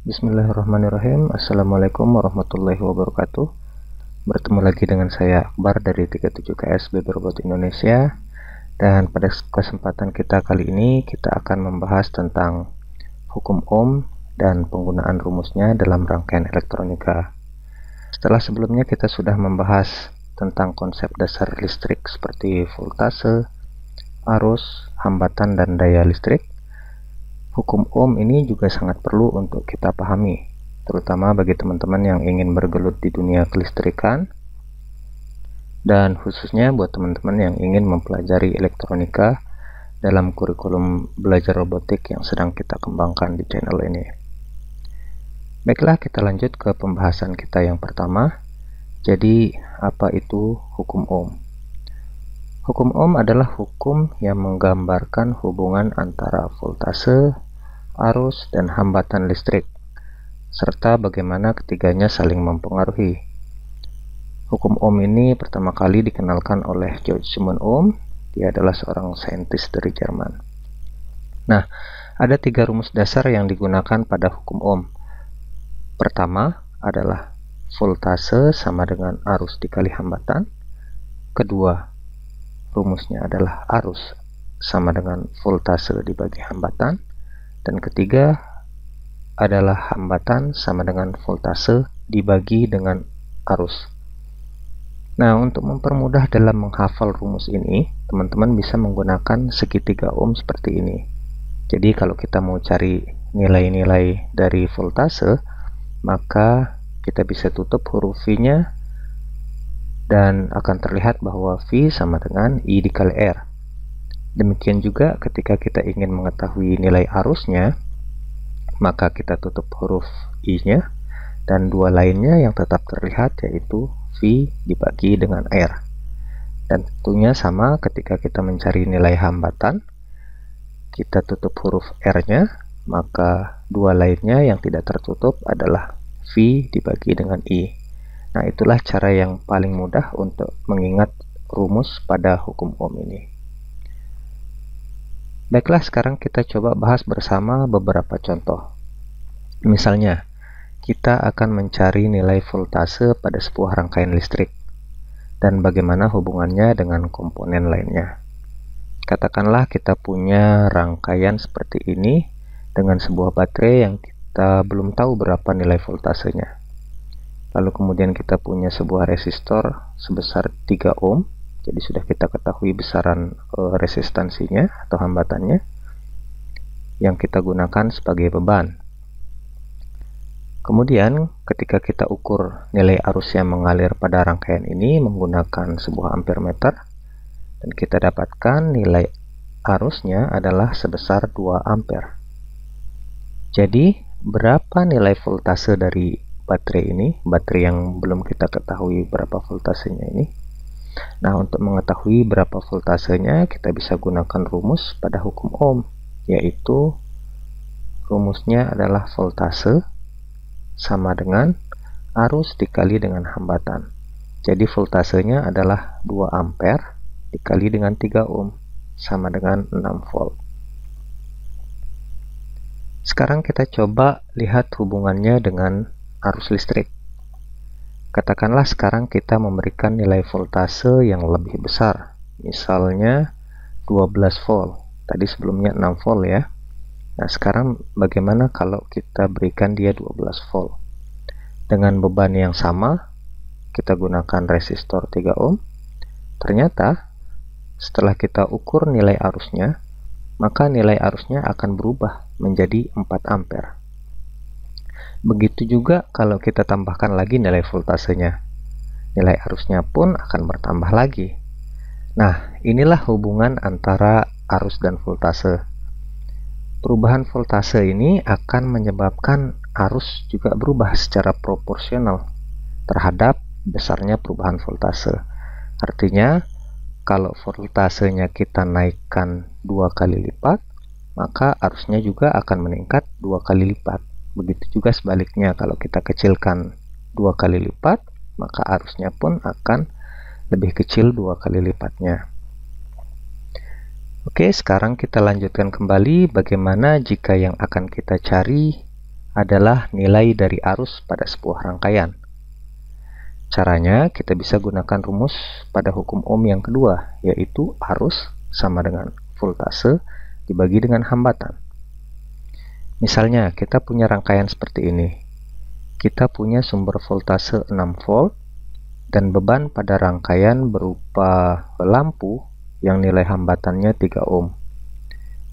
Bismillahirrahmanirrahim. Assalamualaikum warahmatullahi wabarakatuh. Bertemu lagi dengan saya Akbar dari 37KS BB Robot Indonesia. Dan pada kesempatan kita kali ini kita akan membahas tentang hukum Ohm dan penggunaan rumusnya dalam rangkaian elektronika. Setelah sebelumnya kita sudah membahas tentang konsep dasar listrik seperti voltase, arus, hambatan, dan daya listrik. Hukum Ohm ini juga sangat perlu untuk kita pahami, terutama bagi teman-teman yang ingin bergelut di dunia kelistrikan, dan khususnya buat teman-teman yang ingin mempelajari elektronika dalam kurikulum belajar robotik yang sedang kita kembangkan di channel ini. Baiklah, kita lanjut ke pembahasan kita yang pertama. Jadi, apa itu hukum Ohm? Hukum Ohm adalah hukum yang menggambarkan hubungan antara voltase, arus, dan hambatan listrik, serta bagaimana ketiganya saling mempengaruhi. Hukum Ohm ini pertama kali dikenalkan oleh George Siemens Ohm. Dia adalah seorang saintis dari Jerman. Nah, ada 3 rumus dasar yang digunakan pada hukum Ohm. Pertama adalah voltase sama dengan arus dikali hambatan. Kedua, rumusnya adalah arus sama dengan voltase dibagi hambatan. Dan ketiga adalah hambatan sama dengan voltase dibagi dengan arus. Nah, untuk mempermudah dalam menghafal rumus ini, teman-teman bisa menggunakan segitiga Ohm seperti ini. Jadi kalau kita mau cari nilai-nilai dari voltase, maka kita bisa tutup huruf V-nya dan akan terlihat bahwa V sama dengan I dikali R. Demikian juga ketika kita ingin mengetahui nilai arusnya, maka kita tutup huruf I-nya, dan dua lainnya yang tetap terlihat yaitu V dibagi dengan R. Dan tentunya sama ketika kita mencari nilai hambatan, kita tutup huruf R-nya, maka dua lainnya yang tidak tertutup adalah V dibagi dengan I. Nah, itulah cara yang paling mudah untuk mengingat rumus pada hukum Ohm ini. Baiklah, sekarang kita coba bahas bersama beberapa contoh. Misalnya, kita akan mencari nilai voltase pada sebuah rangkaian listrik dan bagaimana hubungannya dengan komponen lainnya. Katakanlah kita punya rangkaian seperti ini dengan sebuah baterai yang kita belum tahu berapa nilai voltasenya. Lalu kemudian kita punya sebuah resistor sebesar 3 ohm. Jadi sudah kita ketahui besaran resistansinya atau hambatannya yang kita gunakan sebagai beban. Kemudian ketika kita ukur nilai arus yang mengalir pada rangkaian ini menggunakan sebuah ampermeter, dan kita dapatkan nilai arusnya adalah sebesar 2 ampere. Jadi berapa nilai voltase dari baterai ini, baterai yang belum kita ketahui berapa voltasenya ini? Nah, untuk mengetahui berapa voltasenya, kita bisa gunakan rumus pada hukum Ohm, yaitu rumusnya adalah voltase sama dengan arus dikali dengan hambatan. Jadi voltasenya adalah 2 ampere dikali dengan 3 ohm, sama dengan 6 volt. Sekarang kita coba lihat hubungannya dengan arus listrik. Katakanlah sekarang kita memberikan nilai voltase yang lebih besar, misalnya 12 volt. Tadi sebelumnya 6 volt ya. Nah, sekarang bagaimana kalau kita berikan dia 12 volt? Dengan beban yang sama, kita gunakan resistor 3 ohm. Ternyata, setelah kita ukur nilai arusnya, maka nilai arusnya akan berubah menjadi 4 ampere. Begitu juga kalau kita tambahkan lagi nilai voltasenya, nilai arusnya pun akan bertambah lagi. Nah, inilah hubungan antara arus dan voltase. Perubahan voltase ini akan menyebabkan arus juga berubah secara proporsional terhadap besarnya perubahan voltase. Artinya, kalau voltasenya kita naikkan 2 kali lipat, maka arusnya juga akan meningkat 2 kali lipat. Begitu juga sebaliknya, kalau kita kecilkan 2 kali lipat, maka arusnya pun akan lebih kecil 2 kali lipatnya. Oke, sekarang kita lanjutkan kembali bagaimana jika yang akan kita cari adalah nilai dari arus pada sebuah rangkaian. Caranya, kita bisa gunakan rumus pada hukum Ohm yang kedua, yaitu arus sama dengan voltase dibagi dengan hambatan. Misalnya, kita punya rangkaian seperti ini. Kita punya sumber voltase 6 volt dan beban pada rangkaian berupa lampu yang nilai hambatannya 3 ohm.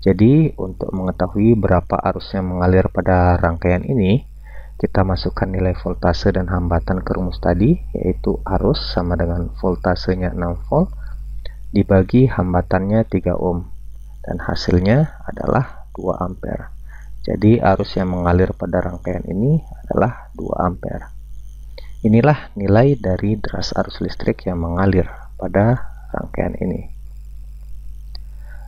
Jadi, untuk mengetahui berapa arus yang mengalir pada rangkaian ini, kita masukkan nilai voltase dan hambatan ke rumus tadi, yaitu arus sama dengan voltasenya 6 volt dibagi hambatannya 3 ohm, dan hasilnya adalah 2 ampere. Jadi, arus yang mengalir pada rangkaian ini adalah 2 ampere. Inilah nilai dari deras arus listrik yang mengalir pada rangkaian ini.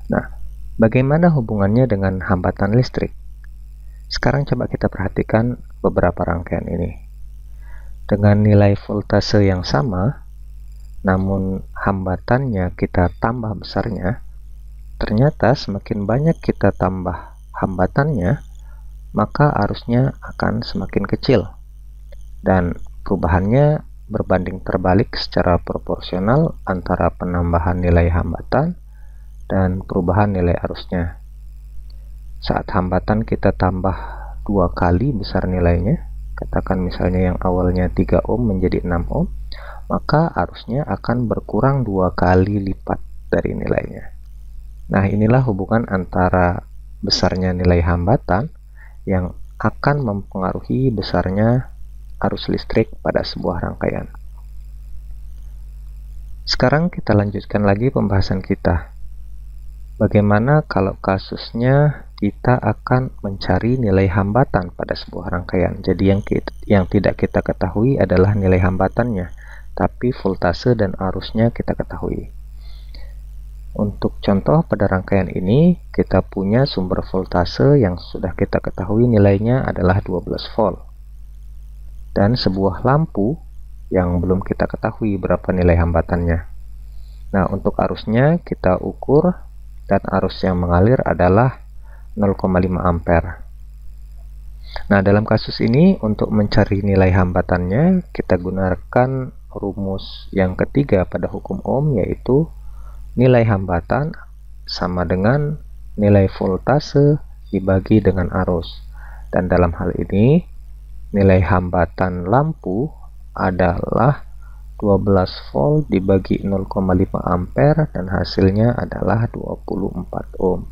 Nah, bagaimana hubungannya dengan hambatan listrik? Sekarang coba kita perhatikan beberapa rangkaian ini. Dengan nilai voltase yang sama, namun hambatannya kita tambah besarnya, ternyata semakin banyak kita tambah hambatannya, maka arusnya akan semakin kecil. Dan perubahannya berbanding terbalik secara proporsional antara penambahan nilai hambatan dan perubahan nilai arusnya. Saat hambatan kita tambah 2 kali besar nilainya, katakan misalnya yang awalnya 3 ohm menjadi 6 ohm, maka arusnya akan berkurang 2 kali lipat dari nilainya. Nah, inilah hubungan antara besarnya nilai hambatan yang akan mempengaruhi besarnya arus listrik pada sebuah rangkaian. Sekarang kita lanjutkan lagi pembahasan kita. Bagaimana kalau kasusnya kita akan mencari nilai hambatan pada sebuah rangkaian. Jadi yang tidak kita ketahui adalah nilai hambatannya, tapi voltase dan arusnya kita ketahui. Untuk contoh pada rangkaian ini, kita punya sumber voltase yang sudah kita ketahui nilainya adalah 12 volt. Dan sebuah lampu yang belum kita ketahui berapa nilai hambatannya. Nah, untuk arusnya kita ukur, dan arus yang mengalir adalah 0,5 ampere. Nah, dalam kasus ini untuk mencari nilai hambatannya kita gunakan rumus yang ketiga pada hukum Ohm, yaitu nilai hambatan sama dengan nilai voltase dibagi dengan arus. Dan dalam hal ini nilai hambatan lampu adalah 12 volt dibagi 0,5 ampere dan hasilnya adalah 24 ohm.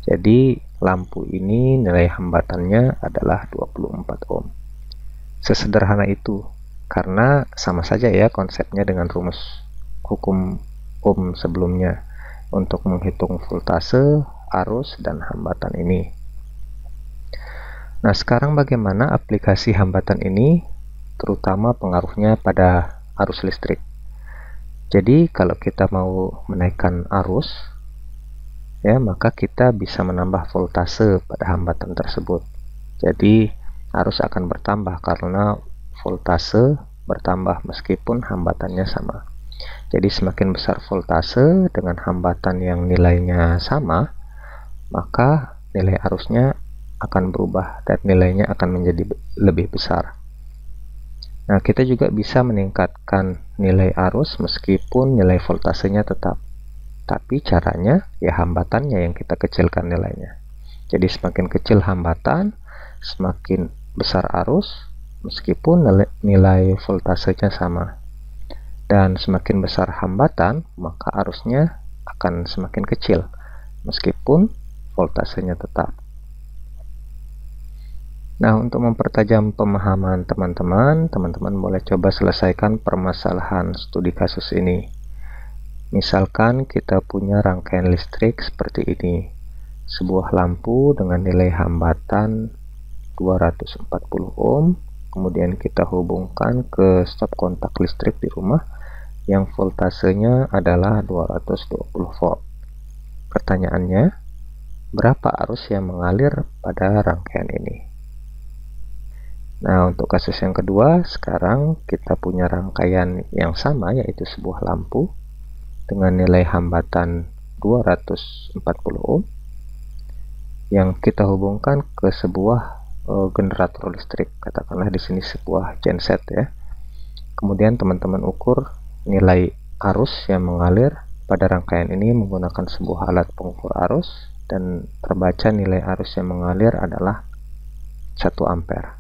Jadi lampu ini nilai hambatannya adalah 24 ohm. Sesederhana itu, karena sama saja ya konsepnya dengan rumus hukum Ohm sebelumnya untuk menghitung voltase, arus, dan hambatan ini. Nah, sekarang bagaimana aplikasi hambatan ini, terutama pengaruhnya pada arus listrik. Jadi kalau kita mau menaikkan arus, ya, maka kita bisa menambah voltase pada hambatan tersebut. Jadi arus akan bertambah karena voltase bertambah meskipun hambatannya sama. Jadi semakin besar voltase dengan hambatan yang nilainya sama, maka nilai arusnya akan berubah dan nilainya akan menjadi lebih besar. Nah, kita juga bisa meningkatkan nilai arus meskipun nilai voltasenya tetap. Tapi caranya ya hambatannya yang kita kecilkan nilainya. Jadi semakin kecil hambatan, semakin besar arus meskipun nilai voltasenya sama. Dan semakin besar hambatan, maka arusnya akan semakin kecil meskipun voltasenya tetap. Nah, untuk mempertajam pemahaman teman-teman boleh coba selesaikan permasalahan studi kasus ini. Misalkan kita punya rangkaian listrik seperti ini. Sebuah lampu dengan nilai hambatan 240 ohm, kemudian kita hubungkan ke stop kontak listrik di rumah yang voltasenya adalah 220 volt. Pertanyaannya, berapa arus yang mengalir pada rangkaian ini? Nah, untuk kasus yang kedua, sekarang kita punya rangkaian yang sama, yaitu sebuah lampu dengan nilai hambatan 240 ohm yang kita hubungkan ke sebuah generator listrik, katakanlah di sini sebuah genset ya. Kemudian teman-teman ukur nilai arus yang mengalir pada rangkaian ini menggunakan sebuah alat pengukur arus, dan terbaca nilai arus yang mengalir adalah 1 ampere.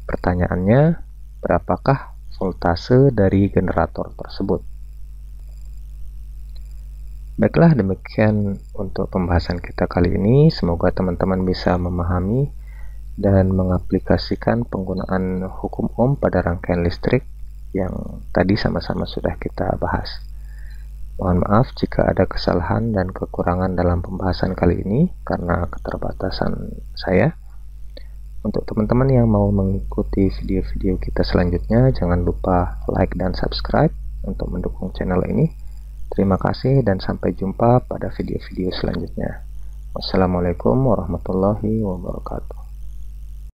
Pertanyaannya, berapakah voltase dari generator tersebut? Baiklah, demikian untuk pembahasan kita kali ini. Semoga teman-teman bisa memahami dan mengaplikasikan penggunaan hukum Ohm pada rangkaian listrik yang tadi sama-sama sudah kita bahas. Mohon maaf jika ada kesalahan dan kekurangan dalam pembahasan kali ini karena keterbatasan saya. Untuk teman-teman yang mau mengikuti video-video kita selanjutnya, jangan lupa like dan subscribe untuk mendukung channel ini. Terima kasih dan sampai jumpa pada video-video selanjutnya. Wassalamualaikum warahmatullahi wabarakatuh.